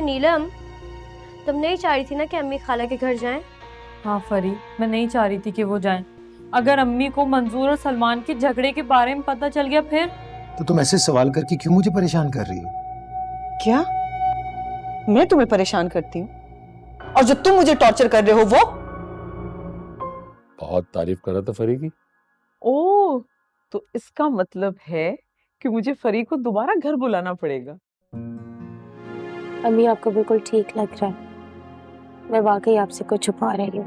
नीलम, तुम नहीं चाह रही थी ना कि अम्मी खाला के घर जाएं? हाँ फरी, मैं नहीं चाह रही थी कि वो जाएं। अगर अम्मी को मंजूर और सलमान के झगड़े के बारे में पता चल गया फिर? तो तुम ऐसे सवाल करके क्यों मुझे परेशान कर रही हो? क्या मैं तुम्हें परेशान करती हूँ? और जो तुम मुझे टॉर्चर कर रहे हो वो? बहुत तारीफ कर रहा था फरी की। ओह, तो इसका मतलब है कि मुझे फरी को दोबारा घर बुलाना पड़ेगा। अम्मी आपको बिल्कुल ठीक लग रहा है। मैं वाकई आपसे कुछ छुपा रही हूँ।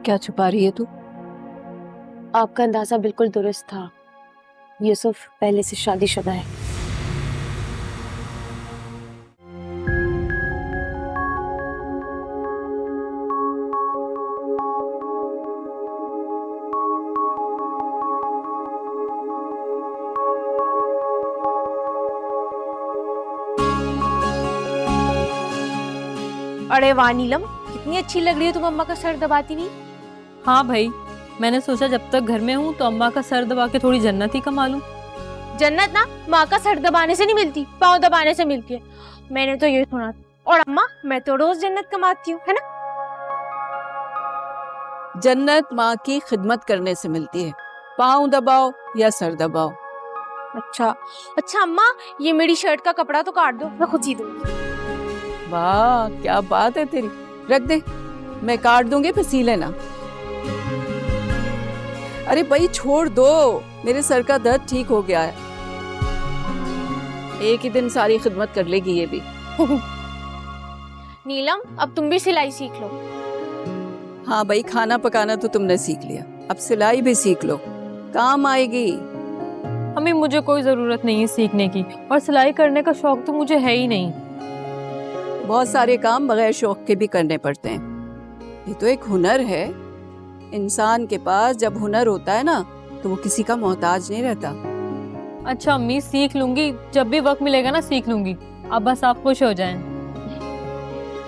क्या छुपा रही है तू? आपका अंदाजा बिल्कुल दुरुस्त था। यूसुफ पहले से शादीशुदा है। अरे वाह नीलम, कितनी अच्छी लग रही हो तुम अम्मा का सर दबाती नहीं। हाँ भाई, मैंने सोचा जब तक घर में हूँ तो अम्मा का सर दबा के थोड़ी जन्नत ही कमा लूं। जन्नत ना माँ का सर दबाने से नहीं मिलती, पाँव दबाने से मिलती है। मैंने तो ये सुना। और अम्मा, मैं तो रोज जन्नत कमाती हूँ, है ना? जन्नत माँ की खिदमत करने से मिलती है, पाँव दबाओ या सर दबाओ। अच्छा अच्छा अम्मा, ये मेरी शर्ट का कपड़ा तो काट दो, मैं खुद सी दूंगी। वाह क्या बात है तेरी, रख दे, मैं काट दूंगी, फिर सी लेना। अरे भाई छोड़ दो, मेरे सर का दर्द ठीक हो गया है। एक ही दिन सारी खिदमत कर लेगी ये भी। नीलम, अब तुम भी सिलाई सीख लो। हाँ भाई, खाना पकाना तो तुमने सीख लिया, अब सिलाई भी सीख लो, काम आएगी। अम्मी मुझे कोई जरूरत नहीं है सीखने की, और सिलाई करने का शौक तो मुझे है ही नहीं। बहुत सारे काम बगैर शौक के भी करने पड़ते हैं, ये तो एक हुनर है। इंसान के पास जब हुनर होता है ना तो वो किसी का मोहताज नहीं रहता। अच्छा अम्मी, सीख लूंगी, जब भी वक्त मिलेगा ना सीख लूंगी। अब बस आप खुश हो जाएं।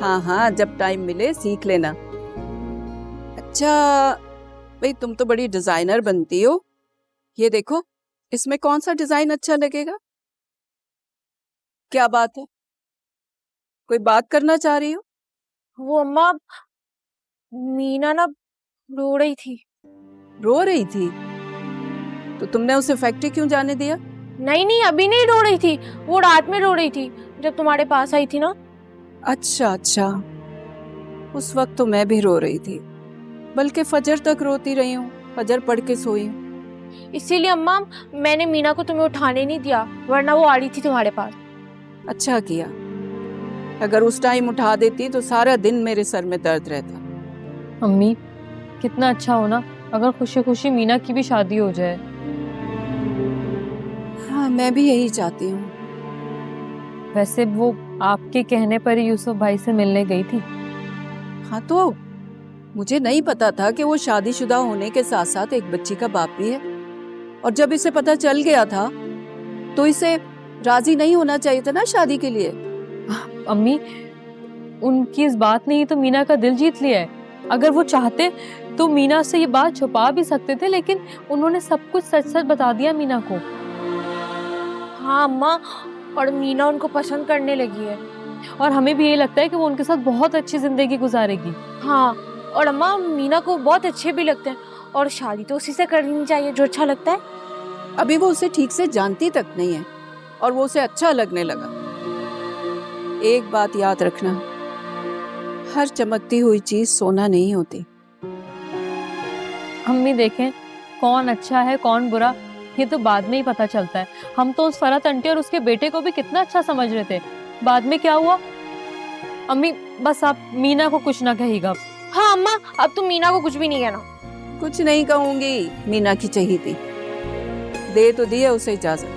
हाँ हाँ, जब टाइम मिले सीख लेना। अच्छा भाई, तुम तो बड़ी डिजाइनर बनती हो, ये देखो इसमें कौन सा डिजाइन अच्छा लगेगा? क्या बात है, कोई बात करना चाह रही हो? वो अम्मा, मीना ना रो रही थी। रो रही थी? तो तुमने उसे फैक्ट्री क्यों जाने दिया? नहीं नहीं, अभी नहीं रो रही थी, वो रात में रो रही थी जब तुम्हारे पास आई थी ना। अच्छा अच्छा, उस वक्त तो मैं भी रो रही थी, बल्कि फजर तक रोती रही हूँ, फजर पढ़ के सोई हूँ। इसीलिए अम्मा मैंने मीना को तुम्हें उठाने नहीं दिया, वरना वो आ रही थी तुम्हारे पास। अच्छा किया, अगर उस टाइम उठा देती तो सारा दिन मेरे सर में दर्द रहता। अम्मी, कितना अच्छा हो ना अगर खुशी खुशी मीना की भी शादी हो जाए। हाँ, मैं भी यही चाहती हूँ। वैसे वो आपके कहने पर ही यूसुफ भाई से मिलने गई थी। हाँ, तो मुझे नहीं पता था कि वो शादीशुदा होने के साथ साथ एक बच्ची का बाप भी है, और जब इसे पता चल गया था तो इसे राजी नहीं होना चाहिए था ना शादी के लिए। अम्मी, उनकी इस बात ने ही तो मीना का दिल जीत लिया है। अगर वो चाहते तो मीना से ये बात छुपा भी सकते थे, लेकिन उन्होंने सब कुछ सच सच बता दिया मीना को। हाँ अम्मा, और मीना उनको पसंद करने लगी है। और हमें भी यही लगता है कि वो उनके साथ बहुत अच्छी जिंदगी गुजारेगी। हाँ, और अम्मा मीना को बहुत अच्छे भी लगते हैं, और शादी तो उसी से करनी चाहिए जो अच्छा लगता है। अभी वो उसे ठीक से जानती तक नहीं है और वो उसे अच्छा लगने लगा। एक बात याद रखना, हर चमकती हुई चीज सोना नहीं होती। अम्मी देखें, कौन अच्छा है कौन बुरा ये तो बाद में ही पता चलता है। हम तो उस फरहत आंटी और उसके बेटे को भी कितना अच्छा समझ रहे थे, बाद में क्या हुआ? अम्मी बस आप मीना को कुछ ना कहिएगा। हाँ अम्मा, अब तुम मीना को कुछ भी नहीं कहना। कुछ नहीं कहूंगी, मीना की चाहिए थी, दे तो दिया उसे इजाजत।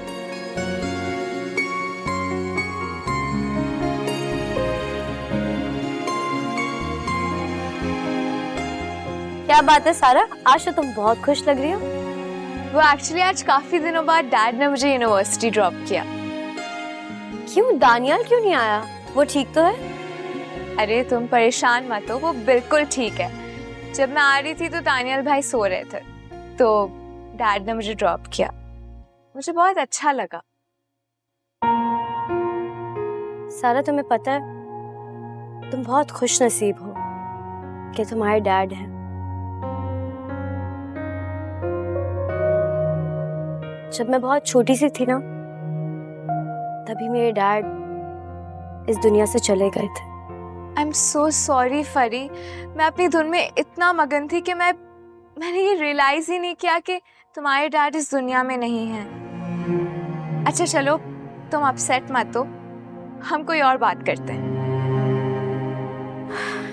क्या बात है सारा, आज तो तुम बहुत खुश लग रही हो। वो एक्चुअली आज काफी दिनों बाद डैड ने मुझे यूनिवर्सिटी ड्रॉप किया। क्यों, दानियाल क्यों नहीं आया? वो ठीक तो है? अरे तुम परेशान मत हो, वो बिल्कुल ठीक है। जब मैं आ रही थी तो दानियाल भाई सो रहे थे, तो डैड ने मुझे ड्रॉप किया। मुझे बहुत अच्छा लगा। सारा, तुम्हें पता है तुम बहुत खुश नसीब हो कि तुम्हारे डैड हैं। जब मैं बहुत छोटी सी थी ना, तभी मेरे डैड इस दुनिया से चले गए थे। आई एम सो सॉरी फरी, मैं अपनी धुन में इतना मगन थी कि मैंने ये रियलाइज ही नहीं किया कि तुम्हारे डैड इस दुनिया में नहीं हैं। अच्छा चलो, तुम अपसेट मत हो, हम कोई और बात करते हैं।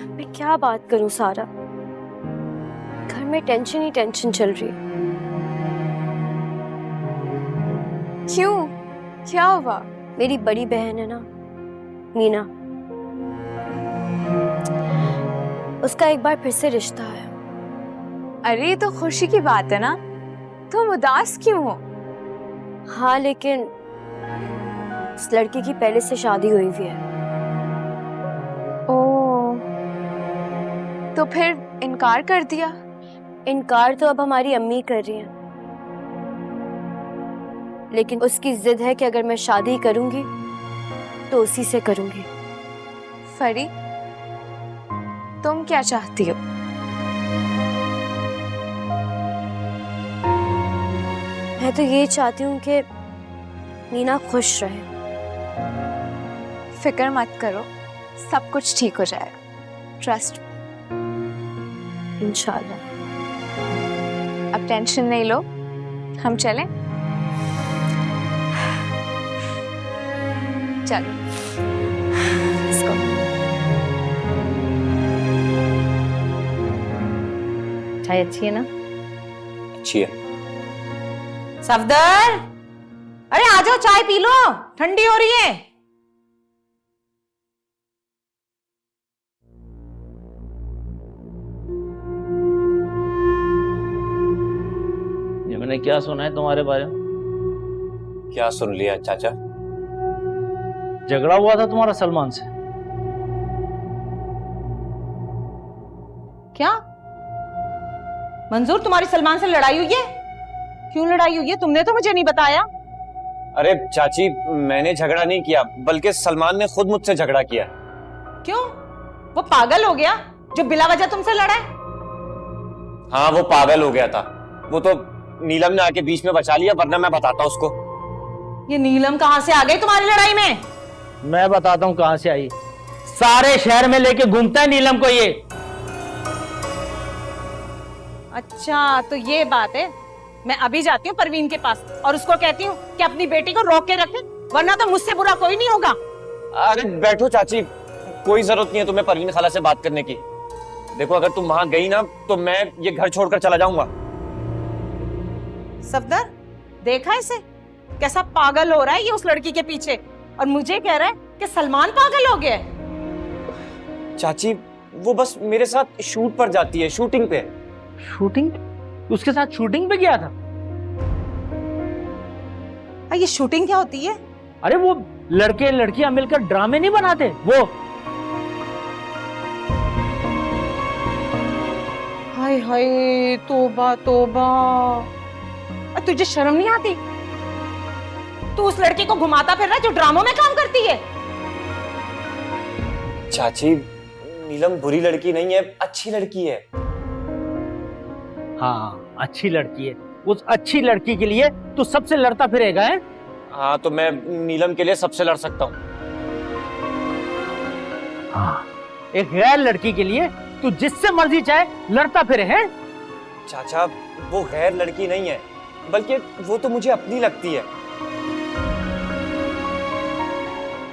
मैं क्या बात करूं सारा, घर में टेंशन ही टेंशन चल रही है। क्यों, क्या हुआ? मेरी बड़ी बहन है ना मीना, उसका एक बार फिर से रिश्ता है। अरे ये तो खुशी की बात है ना, तुम उदास क्यों हो? हाँ, लेकिन उस लड़की की पहले से शादी हुई हुई है। ओह, तो फिर इनकार कर दिया? इनकार तो अब हमारी अम्मी कर रही हैं, लेकिन उसकी जिद है कि अगर मैं शादी करूंगी तो उसी से करूंगी। फरी, तुम क्या चाहती हो? मैं तो ये चाहती हूँ कि मीना खुश रहे। फिक्र मत करो, सब कुछ ठीक हो जाएगा, ट्रस्ट। इंशाल्लाह। अब टेंशन नहीं लो, हम चलें? चलो। Let's go. चाय अच्छी है ना? अच्छी है। सफदर, अरे आ जाओ, चाय पी लो, ठंडी हो रही है। ये मैंने क्या सुना है तुम्हारे बारे में? क्या सुन लिया चाचा? झगड़ा हुआ था तुम्हारा सलमान से। क्या मंजूर, तुम्हारी सलमान से लड़ाई हुई है? क्यों लड़ाई हुई है? तुमने तो मुझे नहीं बताया। अरे चाची, मैंने झगड़ा नहीं किया, बल्कि सलमान ने खुद मुझसे झगड़ा किया। क्यों? वो पागल हो गया जो बिला वजह तुमसे लड़ा है? हाँ, वो पागल हो गया था। वो तो नीलम ने आके बीच में बचा लिया, वरना मैं बताता उसको। ये नीलम कहाँ से आ गई तुम्हारी लड़ाई में? मैं बताता हूँ कहां से आई। सारे शहर में लेके घूमता है नीलम को ये। अच्छा, तो ये बात है। मैं अभी जाती हूँ परवीन के पास और उसको कहती हूँ कि अपनी बेटी को रोक के रखे, वरना तो मुझसे बुरा कोई नहीं होगा। अरे बैठो चाची, कोई जरूरत नहीं है तुम्हें परवीन खाला से बात करने की। देखो, अगर तुम वहां गई ना तो मैं ये घर छोड़कर चला जाऊंगा। सफदर, देखा इसे कैसा पागल हो रहा है ये उस लड़की के पीछे, और मुझे कह रहा है कि सलमान पागल हो गया है। चाची, वो बस मेरे साथ शूट पर जाती है, शूटिंग पे। शूटिंग? उसके साथ शूटिंग पे गया था? ये शूटिंग क्या होती है? अरे वो लड़के लड़कियां मिलकर ड्रामे नहीं बनाते वो। हाय हाय, तौबा तौबा, तुझे शर्म नहीं आती? तू उस लड़की को घुमाता फिर रहा है जो ड्रामों में काम करती है। चाची, नीलम बुरी लड़की नहीं है, अच्छी लड़की है। हाँ, अच्छी लड़की है। उस अच्छी लड़की के लिए तू सबसे लड़ता फिरेगा है? हाँ, तो मैं नीलम के लिए सबसे लड़ सकता हूँ। हाँ, एक गैर लड़की के लिए तू जिससे मर्जी चाहे लड़ता फिरे है? चाचा, वो गैर लड़की नहीं है, बल्कि वो तो मुझे अपनी लगती है।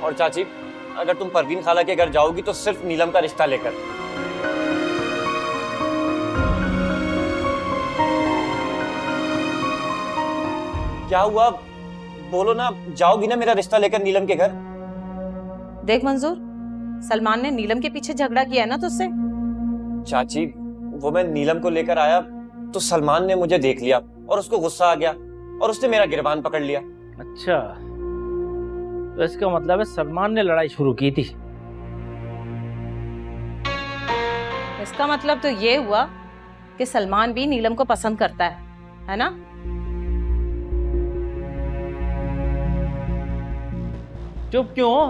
और चाची, अगर तुम परवीन खाला के घर जाओगी तो सिर्फ नीलम का रिश्ता लेकर। क्या हुआ, बोलो ना, जाओगी ना मेरा रिश्ता लेकर नीलम के घर? देख मंजूर, सलमान ने नीलम के पीछे झगड़ा किया है ना तुझसे। चाची, वो मैं नीलम को लेकर आया तो सलमान ने मुझे देख लिया और उसको गुस्सा आ गया और उसने मेरा गिरबान पकड़ लिया। अच्छा, तो इसका मतलब है सलमान ने लड़ाई शुरू की थी। इसका मतलब तो ये हुआ कि सलमान भी नीलम को पसंद करता है ना? चुप क्यों हो?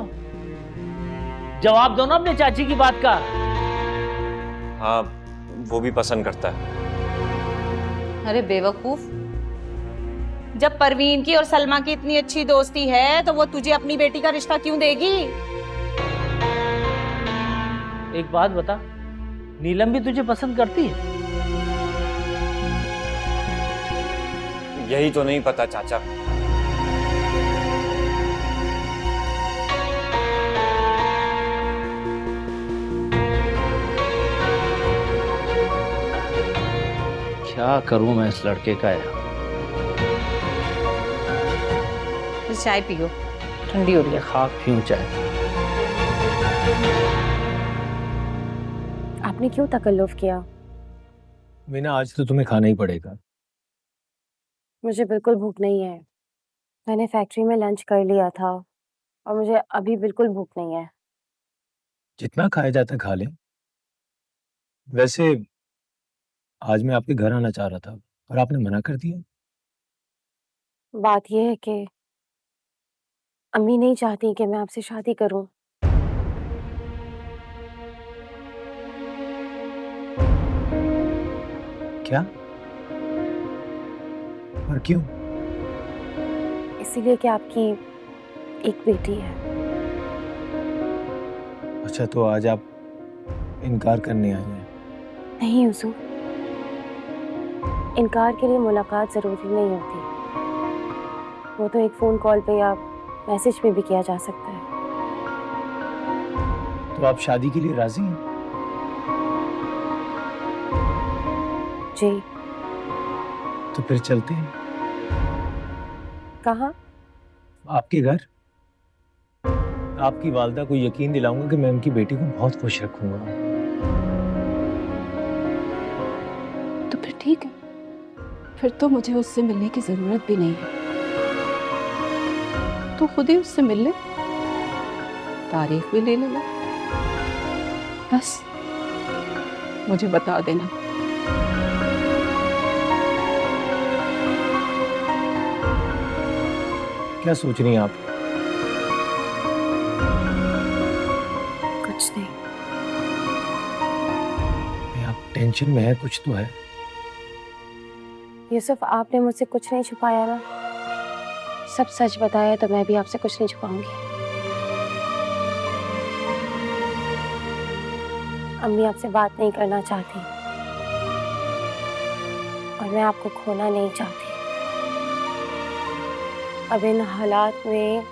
जवाब दो ना अपने चाची की बात का। हाँ, वो भी पसंद करता है। अरे बेवकूफ, जब परवीन की और सलमा की इतनी अच्छी दोस्ती है तो वो तुझे अपनी बेटी का रिश्ता क्यों देगी? एक बात बता, नीलम भी तुझे पसंद करती है? यही तो नहीं पता चाचा। क्या करूं मैं इस लड़के का यार। चाय पियो, ठंडी हो रही है। खाक पीऊं चाय। आपने क्यों तकल्लुफ किया? मीना, आज तो तुम्हें खाना ही पड़ेगा। मुझे बिल्कुल भूख नहीं है। मैंने फैक्ट्री में लंच कर लिया था और मुझे अभी बिल्कुल भूख नहीं है। जितना खाया जाता खा ले। वैसे आज मैं आपके घर आना चाह रहा था और आपने मना कर दिया। बात यह है कि अम्मी नहीं चाहती कि मैं आपसे शादी करूं। क्या? और क्यों? इसीलिए कि आपकी एक बेटी है। अच्छा, तो आज आप इनकार करने आई हैं? नहीं यूसुफ, इनकार के लिए मुलाकात जरूरी नहीं होती। वो तो एक फोन कॉल पे या मैसेज पे भी किया जा सकता है। तो आप शादी के लिए राजी हैं? जी। तो फिर चलते हैं। कहाँ? आपके घर। आपकी वालदा को यकीन दिलाऊंगा कि मैं उनकी बेटी को बहुत खुश रखूंगा। तो फिर ठीक है, फिर तो मुझे उससे मिलने की जरूरत भी नहीं है। तो खुद ही उससे मिल ले, तारीख भी ले लेना। बस मुझे बता देना। क्या सोच रही हैं आप? कुछ नहीं। आप टेंशन में है, कुछ तो है। यूसुफ, आपने मुझसे कुछ नहीं छुपाया ना? सब सच बताया तो मैं भी आपसे कुछ नहीं छुपाऊंगी। अम्मी आपसे बात नहीं करना चाहती और मैं आपको खोना नहीं चाहती। अब इन हालात में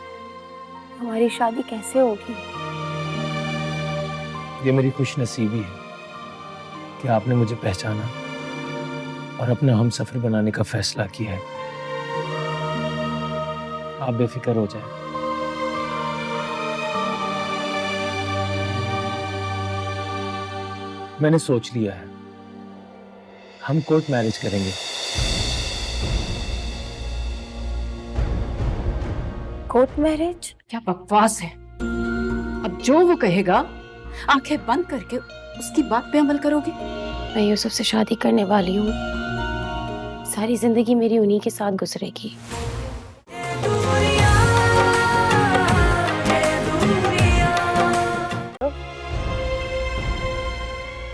हमारी शादी कैसे होगी? ये मेरी खुशनसीबी है कि आपने मुझे पहचाना और अपना हम सफर बनाने का फैसला किया है। आप बेफिक्र हो जाएं। मैंने सोच लिया है, हम कोर्ट मैरिज करेंगे। Court marriage? क्या बकवास है। अब जो वो कहेगा आंखें बंद करके उसकी बात पे अमल करोगे? मैं यूसुफ से शादी करने वाली हूँ। सारी जिंदगी मेरी उन्हीं के साथ गुजरेगी।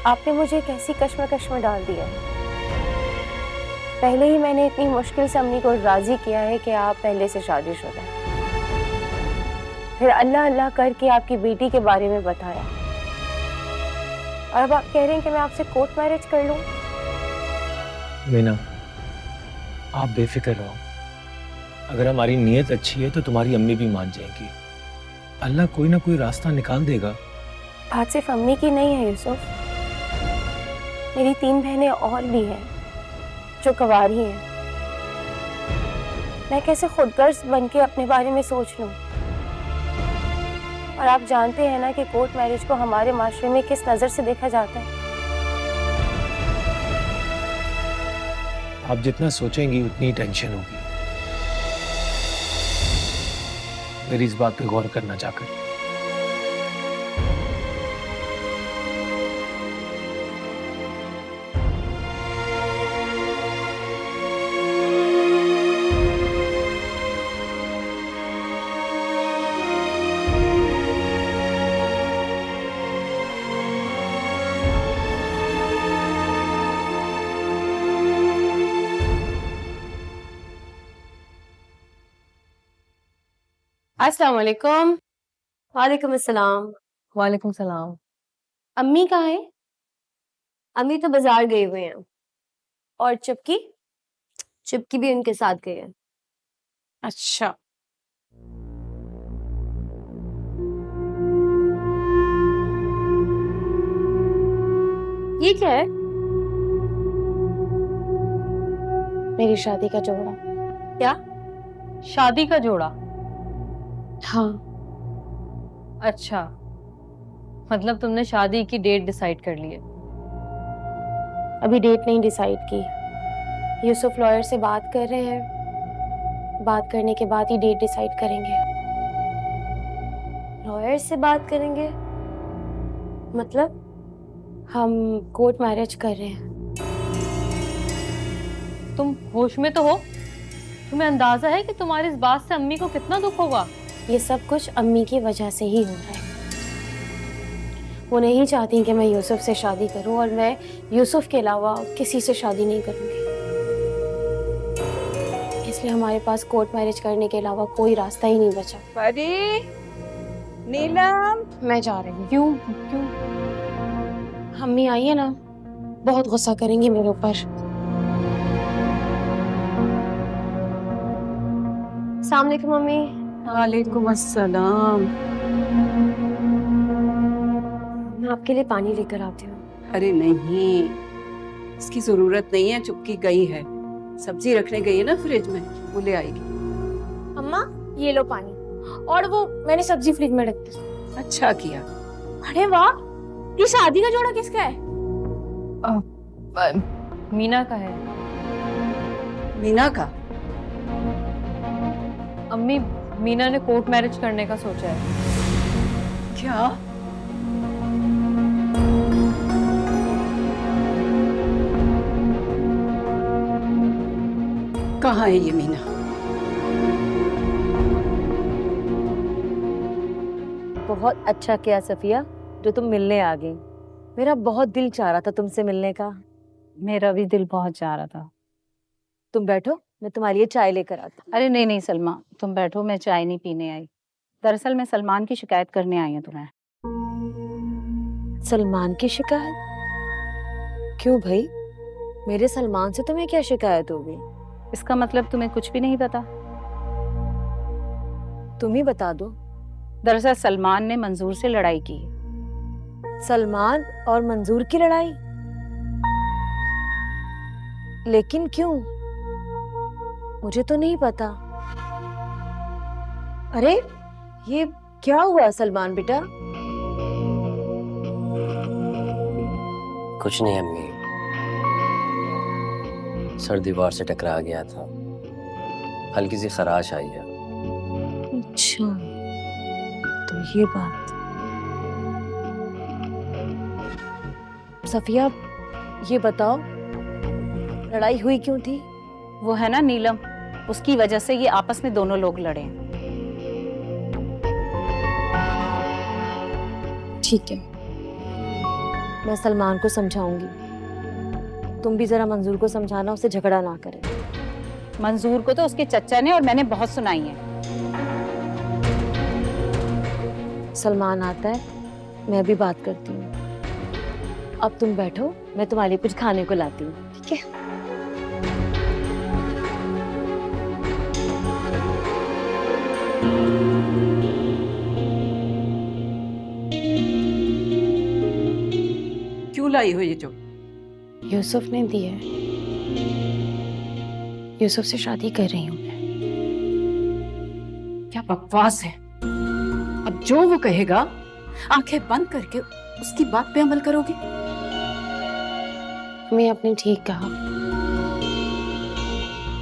आपने मुझे कैसी कश्मकश में डाल दिया है। पहले ही मैंने इतनी मुश्किल से अम्मी को राजी किया है कि आप पहले से शादीशुदा हैं। फिर अल्लाह अल्लाह करके आपकी बेटी के बारे में बताया और अब आप कह रहे हैं कि मैं आपसे कोर्ट मैरिज कर लूं। मीना, आप बेफिक्र रहो। अगर हमारी नीयत अच्छी है तो तुम्हारी अम्मी भी मान जाएंगी। अल्लाह कोई ना कोई रास्ता निकाल देगा। बात सिर्फ अम्मी की नहीं है यूसुफ, मेरी 3 बहनें और भी हैं जो कुंवारी हैं। मैं कैसे खुदगर्ज बन के अपने बारे में सोच लूं? और आप जानते हैं ना कि कोर्ट मैरिज को हमारे माशरे में किस नज़र से देखा जाता है। आप जितना सोचेंगी उतनी टेंशन होगी। मेरी इस बात पे गौर करना चाहकर। अस्सलाम वालेकुम। वालेकुम अस्सलाम। वालेकुम सलाम। अम्मी कहाँ है? अम्मी तो बाजार गए हुए हैं। और चुपकी? चुपकी भी उनके साथ गई है। अच्छा, ये क्या है? मेरी शादी का जोड़ा। क्या? शादी का जोड़ा? हाँ। अच्छा, मतलब तुमने शादी की डेट डिसाइड कर ली है? अभी डेट नहीं डिसाइड की। यूसुफ लॉयर से बात कर रहे हैं। बात करने के बाद ही डेट डिसाइड करेंगे। लॉयर से बात करेंगे? मतलब हम कोर्ट मैरिज कर रहे हैं। तुम होश में तो हो? तुम्हें अंदाजा है कि तुम्हारी इस बात से अम्मी को कितना दुख होगा? ये सब कुछ अम्मी की वजह से ही हो रहा है। वो नहीं चाहती कि मैं यूसुफ से शादी करूं और मैं यूसुफ के अलावा किसी से शादी नहीं करूंगी। इसलिए हमारे पास कोर्ट मैरिज करने के अलावा कोई रास्ता ही नहीं बचा। परी, नीलम, मैं जा रही हूँ। क्यों क्यों? अम्मी आई है ना, बहुत गुस्सा करेंगी मेरे ऊपर। अस्सलाम वालेकुम मम्मी। वालेकुम अस्सलाम। मैं आपके लिए पानी लेकर आती हूँ। अरे नहीं, इसकी जरूरत नहीं है, चुपकी गई है। सब्जी रखने गई है ना फ्रिज में, वो ले आएगी। अम्मा ये लो पानी, और वो मैंने सब्जी फ्रिज में रख दी। अच्छा किया। अरे वाह, ये शादी का जोड़ा किसका है? मीना का है। मीना का? अम्मी, मीना ने कोर्ट मैरिज करने का सोचा है। क्या? कहाँ है ये मीना? बहुत अच्छा किया सफिया जो तुम मिलने आ गई। मेरा बहुत दिल चाह रहा था तुमसे मिलने का। मेरा भी दिल बहुत चाह रहा था। तुम बैठो, मैं तुम्हारे लिए चाय लेकर आती हूँ। अरे नहीं नहीं सलमा, तुम बैठो, मैं चाय नहीं पीने आई। दरअसल मैं सलमान की शिकायत करने आई हूँ तुम्हें। सलमान की शिकायत? क्यों भाई, मेरे सलमान से तुम्हें क्या शिकायत हो गई? इसका मतलब तुम्हें कुछ भी नहीं पता? तुम ही बता दो। दरअसल सलमान ने मंजूर से लड़ाई की। सलमान और मंजूर की लड़ाई? लेकिन क्यों? मुझे तो नहीं पता। अरे ये क्या हुआ सलमान बेटा? कुछ नहीं अम्मी, सर दीवार से टकरा गया था, हल्की सी खराश आई है। अच्छा, तो ये बात। सफिया ये बताओ, लड़ाई हुई क्यों थी? वो है ना नीलम, उसकी वजह से ये आपस में दोनों लोग लड़े। ठीक है, मैं सलमान को समझाऊंगी। तुम भी जरा मंजूर को समझाना, उसे झगड़ा ना करे। मंजूर को तो उसके चचा ने और मैंने बहुत सुनाई है। सलमान आता है, मैं भी बात करती हूँ। अब तुम बैठो, मैं तुम्हारे लिए कुछ खाने को लाती हूँ, ठीक है? क्यों लाई हो ये जो? यूसुफ ने दी है। यूसुफ से शादी कर रही हूँ मैं। क्या बकवास है। अब जो वो कहेगा आंखें बंद करके उसकी बात पे अमल करोगे? मैं आपने ठीक कहा,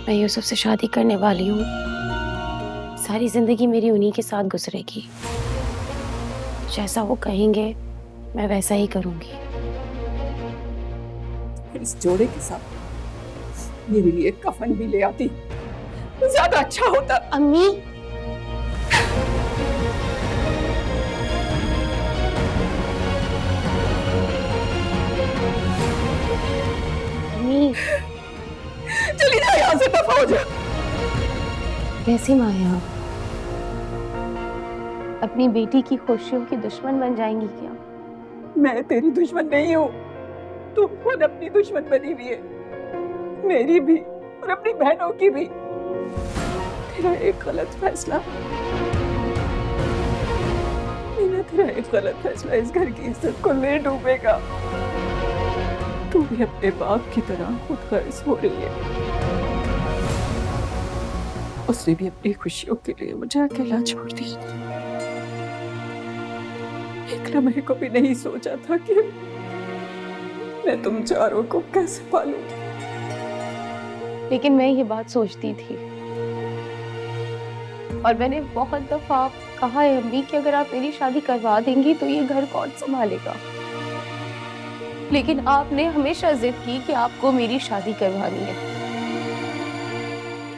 मैं यूसुफ से शादी करने वाली हूँ। सारी जिंदगी मेरी उन्हीं के साथ गुजरेगी। जैसा वो कहेंगे मैं वैसा ही करूंगी। इस जोड़े के साथ मेरे लिए कफन भी ले आती तो ज्यादा अच्छा होता। अम्मी, अम्मी, चली जा यहाँ से, दफा हो जा। कैसी माया? अपनी बेटी की खुशियों की दुश्मन बन जाएंगी क्या? मैं तेरी दुश्मन नहीं हूँ, तू खुद अपनी दुश्मन बनी हुई है, मेरी भी और अपनी बहनों की भी। तेरा एक गलत फैसला मीना, तेरा एक गलत फैसला इस घर की इज्जत को ले डूबेगा। तू भी अपने बाप की तरह खुद गर्ज हो रही है। उसने भी अपनी खुशियों के लिए मुझे अकेला छोड़ दिया। एक लम्हे को भी नहीं सोचा था कि मैं तुम चारों को कैसे पालूंगी। लेकिन मैं ये बात सोचती थी और मैंने बहुत दफा कहा है अम्मी कि अगर आप मेरी शादी करवा देंगी तो ये घर कौन संभालेगा। लेकिन आपने हमेशा जिद की कि आपको मेरी शादी करवानी है,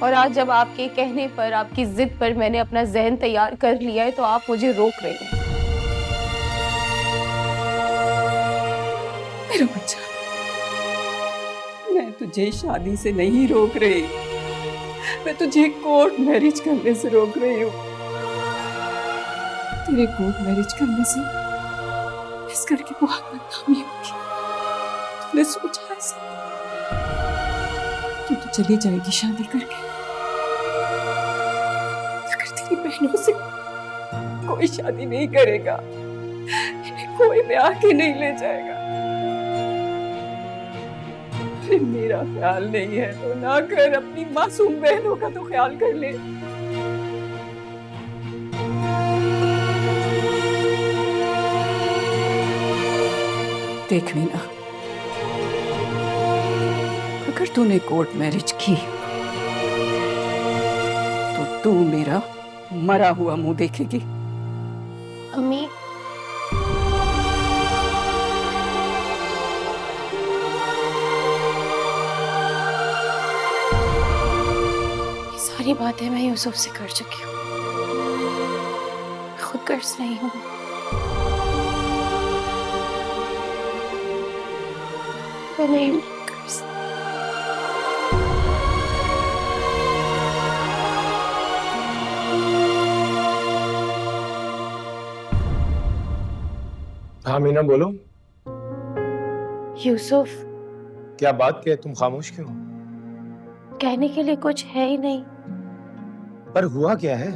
और आज जब आपके कहने पर, आपकी जिद पर मैंने अपना जहन तैयार कर लिया है तो आप मुझे रोक रहे हैं। मेरा बच्चा, मैं तुझे शादी से नहीं रोक रही, मैं तुझे कोर्ट मैरिज करने से रोक रही हूँ। तेरे कोर्ट मैरिज करने से इस घर की बहुत बदनामी होगी। तूने सोचा ऐसा? तू तो चली जाएगी शादी करके, अगर तेरी बहनों से कोई शादी नहीं करेगा, इन्हें कोई ब्याह के नहीं ले जाएगा। अरे मेरा ख्याल नहीं है तो ना कर, अपनी मासूम बहनों का तो ख्याल कर ले। देख मीना, अगर तूने कोर्ट मैरिज की तो तू मेरा मरा हुआ मुंह देखेगी। अम्मी, ये सारी बातें मैं यूसुफ से कर चुकी हूँ, खुद कर्ज नहीं हूँ। मैं नहीं कर्ज। हाँ मीना बोलो। यूसुफ, क्या बात क्या है, तुम खामोश क्यों? कहने के लिए कुछ है ही नहीं। पर हुआ क्या है?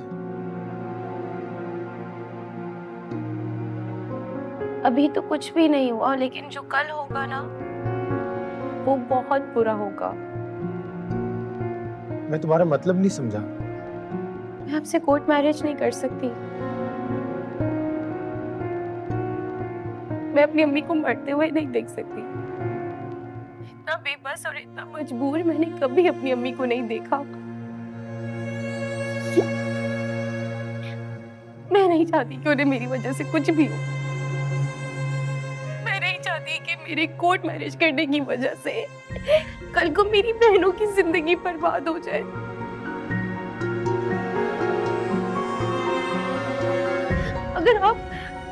अभी तो कुछ भी नहीं हुआ, लेकिन जो कल होगा ना वो बहुत बुरा होगा। मैं तुम्हारा मतलब नहीं समझा। मैं आपसे कोर्ट मैरिज नहीं कर सकती। मैं अपनी अम्मी को मरते हुए नहीं देख सकती। इतना बेबस और इतना मजबूर मैंने कभी अपनी अम्मी को नहीं देखा। मैं नहीं चाहती कि उन्हें मेरी वजह से कुछ भी हो। मैं नहीं चाहती कि मेरे कोर्ट मैरिज करने की वजह से कल को मेरी बहनों की जिंदगी बर्बाद हो जाए। अगर आप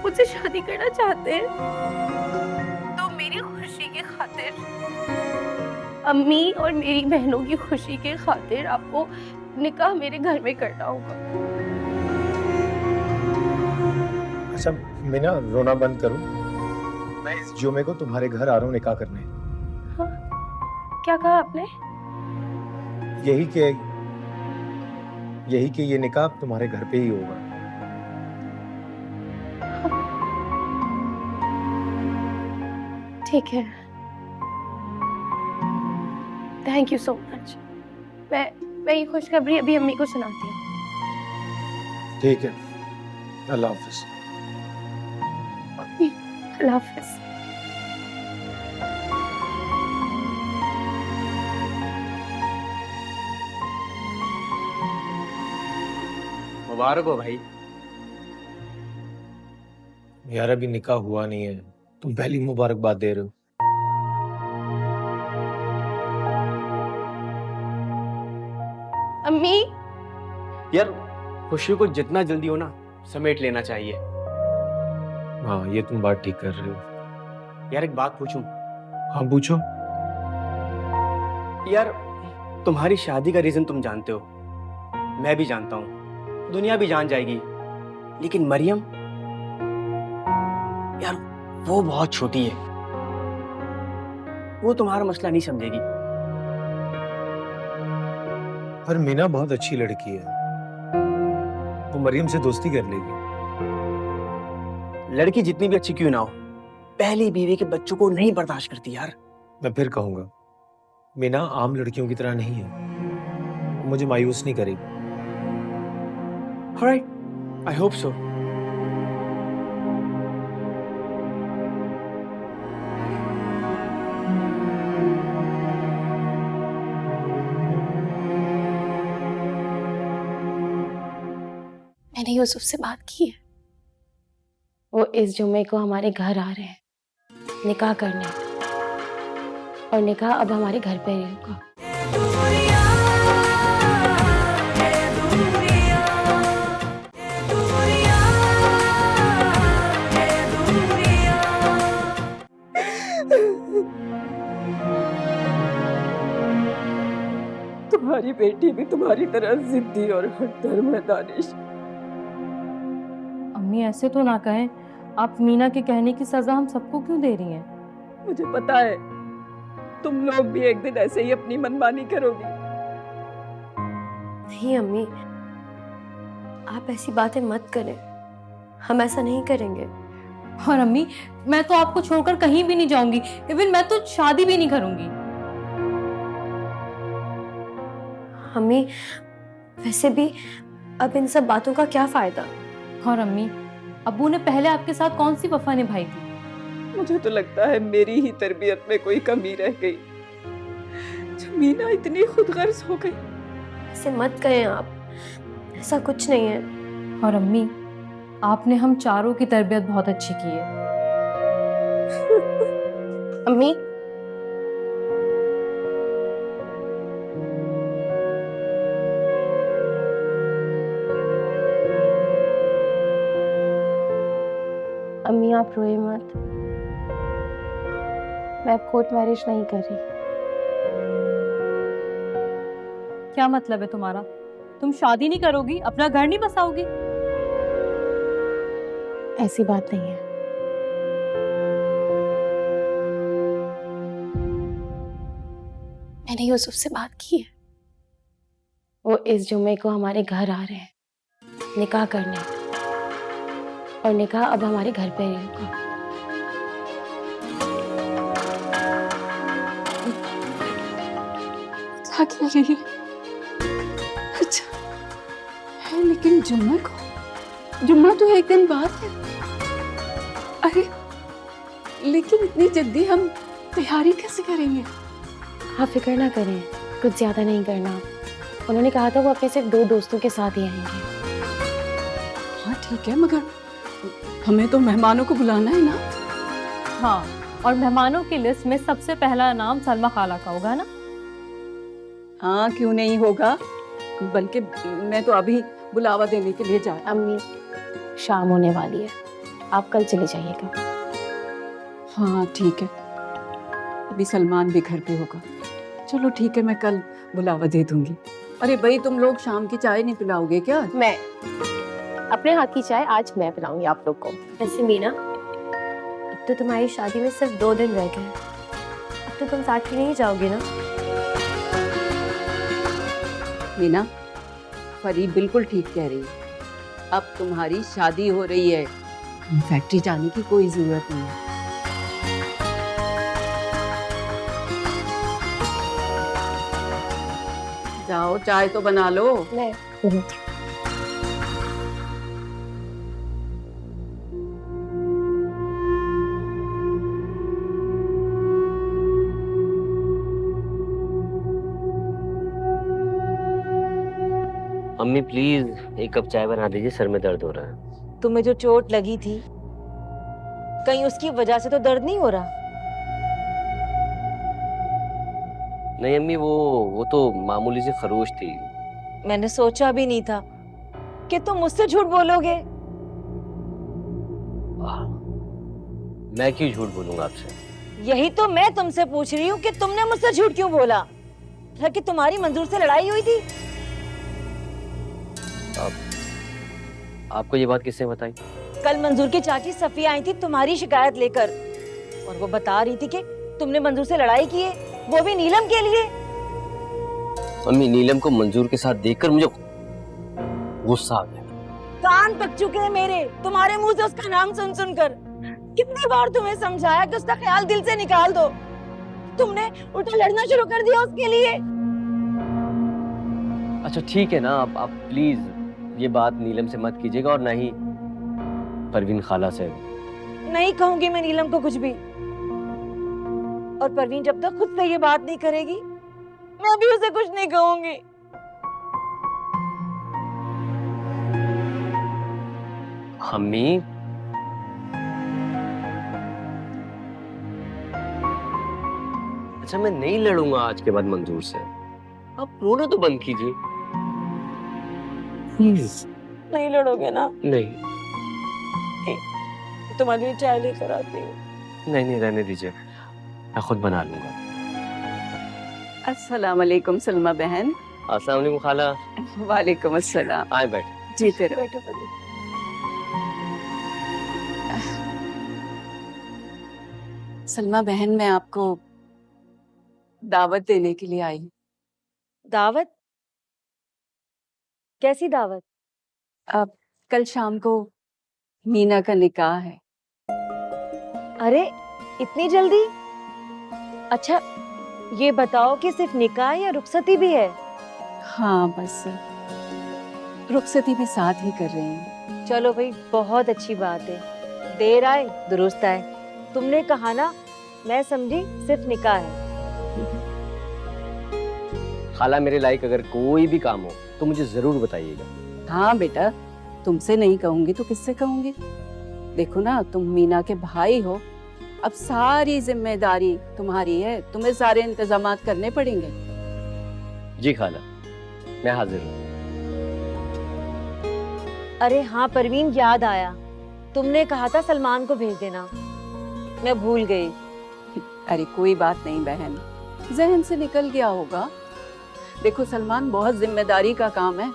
मुझसे शादी करना चाहते हैं तो मेरी खुशी की खातिर, अम्मी और मेरी बहनों की खुशी के खातिर आपको निकाह मेरे घर में करना होगा। अच्छा मीना, रोना बंद करो। मैं इस जुमे को तुम्हारे घर आ रहा हूँ निकाह करने। हाँ? क्या कहा आपने? यही कि ये निकाह तुम्हारे घर पे ही होगा। ठीक है, थैंक यू सो मच। मैं ये खुशखबरी अभी अम्मी को सुनाती हूँ। ठीक है, अल्लाह हाफिज। अल्लाह हाफिज। मुबारक हो भाई। यार अभी निकाह हुआ नहीं है, तुम पहली मुबारकबाद दे रहे हो। अम्मी, यार खुशी को जितना जल्दी हो ना समेट लेना चाहिए। हाँ ये तुम बात ठीक कर रहे हो। यार एक बात पूछूं? हाँ पूछो। यार तुम्हारी शादी का रीजन तुम जानते हो, मैं भी जानता हूँ, दुनिया भी जान जाएगी। लेकिन मरियम यार वो बहुत छोटी है, वो तुम्हारा मसला नहीं समझेगी। पर मीना बहुत अच्छी लड़की है, वो मरियम से दोस्ती कर लेगी। लड़की जितनी भी अच्छी क्यों ना हो, पहली बीवी के बच्चों को नहीं बर्दाश्त करती यार। मैं फिर कहूंगा, मीना आम लड़कियों की तरह नहीं है, वो मुझे मायूस नहीं करेगी। Alright, I hope so. मैंने यूसुफ से बात की है, वो इस जुम्मे को हमारे घर आ रहे हैं निकाह करने, और निकाह अब हमारे घर पे ही होगा। तुम्हारी बेटी भी तुम्हारी तरह जिद्दी और हठधर्म है दानिश। अम्मी ऐसे तो ना कहें, आप मीना के कहने की सजा हम सबको क्यों दे रही हैं? मुझे पता है तुम लोग भी एक दिन ऐसे ही अपनी मनमानी करोगी। नहीं अम्मी, आप ऐसी बातें मत करें, हम ऐसा नहीं करेंगे। और अम्मी, मैं तो आपको छोड़कर कहीं भी नहीं जाऊंगी, इवन मैं तो शादी भी नहीं करूंगी। अम्मी वैसे भी अब इन सब बातों का क्या फायदा? और अम्मी, अब्बू ने पहले आपके साथ कौन सी वफा निभाई थी? मुझे तो लगता है मेरी ही तरबियत में कोई कमी रह गई, जब मीना इतनी खुदगर्ज हो गई। ऐसे मत कहें आप, ऐसा कुछ नहीं है। और अम्मी, आपने हम चारों की तरबियत बहुत अच्छी की है। अम्मी अम्मी आप रोए मत, मैं अब कोर्ट मैरिज नहीं कर रही। क्या मतलब है तुम्हारा? तुम शादी नहीं करोगी, अपना घर नहीं बसाओगी? ऐसी बात नहीं है। मैंने यूसुफ से बात की है, वो इस जुम्मे को हमारे घर आ रहे हैं निकाह करने, और निकाह अब हमारे घर पे ही होगा। क्या रही है? अच्छा है, लेकिन जुम्मे को, जुम्मा तो एक दिन बाद है। अरे लेकिन इतनी जल्दी हम तैयारी कैसे करेंगे? आप फिक्र ना करें, कुछ ज्यादा नहीं करना। उन्होंने कहा था वो अपने सिर्फ 2 दोस्तों के साथ ही आएंगे। हाँ ठीक है, मगर हमें तो मेहमानों को बुलाना है ना। हाँ, और मेहमानों की लिस्ट में सबसे पहला नाम सलमा खाला का होगा ना? हाँ क्यों नहीं होगा, बल्कि मैं तो अभी बुलावा देने के लिए जा रही। अम्मी शाम होने वाली है, आप कल चले जाइएगा। हाँ ठीक है, अभी सलमान भी घर पे होगा। चलो ठीक है, मैं कल बुलावा दे दूंगी। अरे भाई, तुम लोग शाम की चाय नहीं पिलाओगे क्या? मैं अपने हाथ की चाय आज मैं पिलाऊंगी आप लोग को। वैसे मीना, अब तो तुम्हारी शादी में सिर्फ 2 दिन रह गए, अब तो तुम साथ ही नहीं जाओगी ना? मीना, फरी बिल्कुल ठीक कह रही है, अब तुम्हारी शादी हो रही है, फैक्ट्री जाने की कोई जरूरत नहीं है। जाओ चाय तो बना लो। मैं अम्मी प्लीज एक कप चाय बना दीजिए, सर में दर्द हो रहा है। तुम्हें जो चोट लगी थी, कहीं उसकी वजह से तो दर्द नहीं हो रहा? नहीं अम्मी, वो तो मामूली सी खरोश थी। मैंने सोचा भी नहीं था कि तुम मुझसे झूठ बोलोगे। मैं क्यों झूठ बोलूंगा आपसे? यही तो मैं तुमसे पूछ रही हूँ कि तुमने मुझसे झूठ क्यों बोला? कि तुम्हारी मंजूर से लड़ाई हुई थी? आपको ये बात किसने बताई? कल मंजूर की चाची सफिया आई थी तुम्हारी शिकायत लेकर, और वो बता रही थी कि तुमने मंजूर से लड़ाई की है, वो भी नीलम के लिए। मम्मी, नीलम को मंजूर के साथ देखकर मुझे गुस्सा आ गया। कान पक चुके हैं मेरे तुम्हारे मुंह से उसका नाम सुन सुनकर। कितनी बार तुम्हें समझाया कि उसका ख्याल दिल से निकाल दो, तुमने उल्टा लड़ना शुरू कर दिया उसके लिए। अच्छा ठीक है ना, आप प्लीज ये बात नीलम से मत कीजिएगा, और ना ही परवीन खाला से। नहीं कहूंगी मैं नीलम को कुछ भी, और परवीन जब तक खुद से ये बात नहीं करेगी मैं भी उसे कुछ नहीं कहूंगी। अम्मी, अच्छा मैं नहीं लड़ूंगा आज के बाद मंजूर से, आप रोना तो बंद कीजिए प्लीज। नहीं लड़ोगे ना? नहीं तुम्हारे लिए चाय लेकर आती हूँ। नहीं नहीं, रहने दीजिए, मैं खुद बना लूंगा। अस्सलाम वालेकुम सलमा बहन। अस्सलाम वालेकुम खाला। वालेकुम अस्सलाम। आए बैठ। जीते रहो। बैठो। सलमा बहन, मैं आपको दावत देने के लिए आई। दावत? कैसी दावत? अब कल शाम को मीना का निकाह है। अरे इतनी जल्दी? अच्छा ये बताओ कि सिर्फ निकाह या रुखसती भी है? हाँ बस रुखसती भी साथ ही कर रहे हैं। चलो भाई, बहुत अच्छी बात है। देर आए दुरुस्त आए। तुमने कहा ना, मैं समझी सिर्फ निकाह है। खाला, मेरे लायक अगर कोई भी काम हो तो मुझे जरूर बताइएगा। हाँ बेटा, तुमसे नहीं कहूंगी तो किससे कहूंगी? देखो ना, तुम मीना के भाई हो, अब सारी जिम्मेदारी तुम्हारी है, तुम्हें सारे इंतजामात करने पड़ेंगे। जी खाला, मैं हाजिर हूँ। अरे हाँ परवीन, याद आया, तुमने कहा था सलमान को भेज देना, मैं भूल गई। अरे कोई बात नहीं बहन, जहन से निकल गया होगा। देखो सलमान, बहुत जिम्मेदारी का काम है,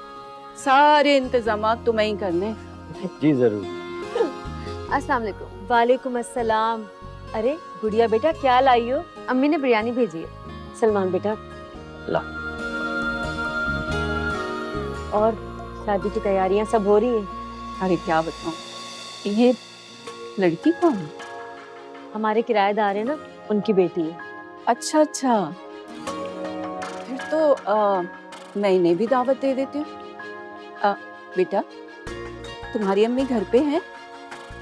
सारे इंतजामात तुम्हें ही करने। जी जरूर। अस्सलाम वालेकुम। वालेकुम अस्सलाम। अरे गुड़िया बेटा, क्या लाई हो? अम्मी ने बिरयानी भेजी है। सलमान बेटा ला। और शादी की तैयारियां सब हो रही है? अरे क्या बताऊं, ये लड़की कौन है? हमारे किराएदार है ना, उनकी बेटी है। अच्छा अच्छा, फिर तो मैं इन्हें भी दावत दे देती हूँ। बेटा, तुम्हारी अम्मी घर पे हैं?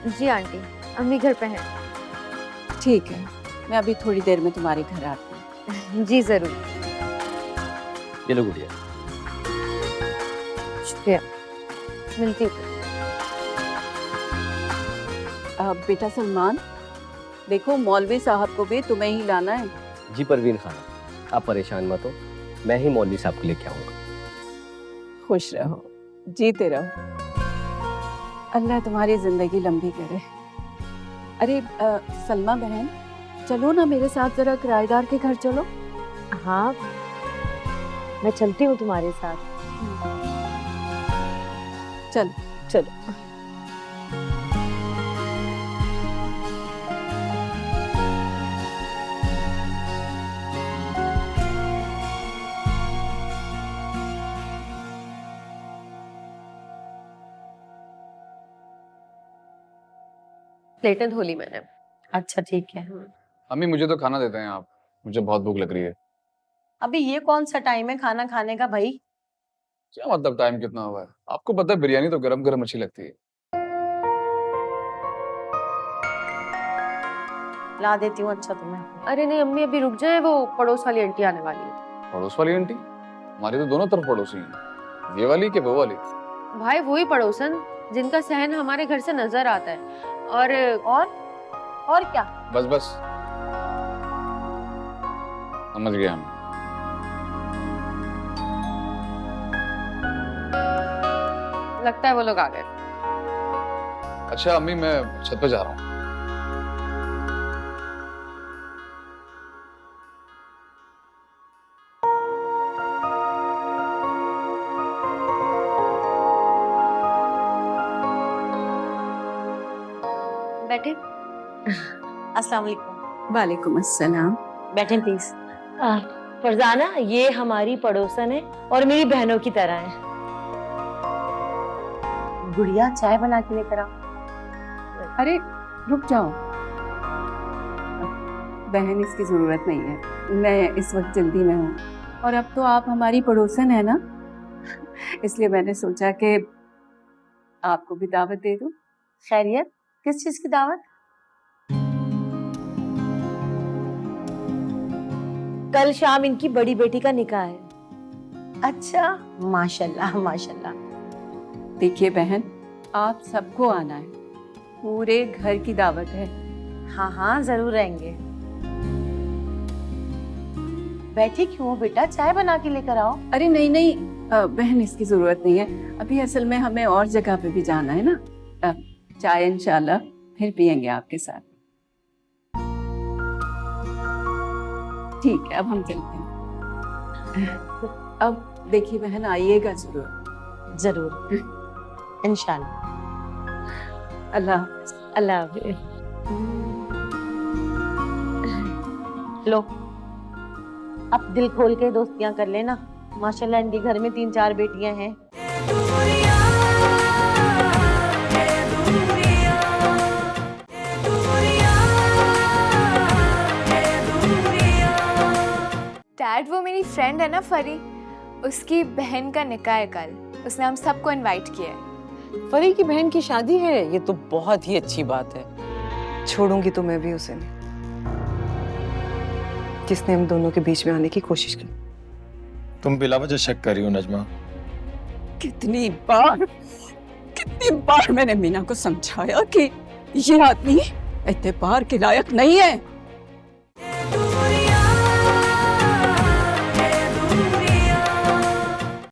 जी आंटी, अम्मी घर पे हैं। ठीक है, मैं अभी थोड़ी देर में तुम्हारे घर आती हूँ। जी जरूर। ये लो गुड़िया। शुक्रिया, मिलती हूँ। बेटा सलमान, देखो मौलवी साहब को भी तुम्हें ही लाना है। जी परवीन खाला, आप परेशान मत हो, मैं ही मौलवी साहब को लेके आऊंगा। खुश रहो, जीते रहो, अल्लाह तुम्हारी जिंदगी लंबी करे। अरे सलमा बहन, चलो ना मेरे साथ, जरा किराएदार के घर चलो। हाँ मैं चलती हूँ तुम्हारे साथ। चल चलो। प्लेटें धो ली मैंने। अच्छा ठीक है। अम्मी मुझे तो खाना देते हैं आप, मुझे बहुत भूख लग रही है। अभी ये कौन सा टाइम है खाना खाने का भाई? क्या मतलब टाइम कितना हुआ है? आपको पता है बिरयानी तो गरम गरम अच्छी लगती है। ला देती हूँ। अच्छा तुम्हें? अरे नहीं अम्मी, अभी रुक जाए, वो पड़ोस वाली आंटी आने वाली है। पड़ोस वाली आंटी? हमारी तो दोनों तरफ पड़ोसी हैं, ये वाली कि वो वाली? भाई वही पड़ोसन जिनका सहन हमारे घर से नजर आता है। और क्या? बस बस, समझ गए हम। लगता है वो लोग आ गए। अच्छा अम्मी, मैं छत पे जा रहा हूँ। बैठे। अस्सलाम वालेकुम। वालेकुम अस्सलाम। बैठें प्लीज। फरजाना, ये हमारी पड़ोसन है और मेरी बहनों की तरह है। गुड़िया चाय बना के लेकर आओ। अरे रुक जाओ बहन, इसकी जरूरत नहीं है, मैं इस वक्त जल्दी में हूँ। और अब तो आप हमारी पड़ोसन है ना, इसलिए मैंने सोचा कि आपको भी दावत दे दूं। खैरियत, किस चीज की दावत? कल शाम इनकी बड़ी बेटी का निकाह है। अच्छा, माशाल्लाह माशाल्लाह। देखिए बहन, आप सबको आना है, पूरे घर की दावत है। हाँ हाँ जरूर रहेंगे। बैठी क्यों हो बेटा, चाय बना के लेकर आओ। अरे नहीं नहीं बहन, इसकी जरूरत नहीं है, अभी असल में हमें और जगह पे भी जाना है ना। चाय इंशाल्लाह फिर पियेंगे आपके साथ। ठीक है, अब हम चलते हैं। अब देखिए बहन, आइएगा जरूर। जरूर इंशाल्लाह। अल्लाह हाफ़िज़। अल्लाह हाफ़िज़। लो, अब दिल खोल के दोस्तियां कर लेना। माशाल्लाह इनके घर में 3-4 बेटियां हैं। डैड, वो मेरी फ्रेंड है ना फरी, उसकी बहन का निकाह है कल। उसने हम सबको इनवाइट किया है। फरी की बहन की शादी है, ये तो बहुत ही अच्छी बात है। छोड़ूंगी तो मैं भी उसे नहीं, जिसने हम दोनों के बीच में आने की कोशिश की। तुम बिला वजह शक कर रही हो नजमा। कितनी बार मैंने मीना को समझाया कि ये आदमी एतबार के लायक नहीं है।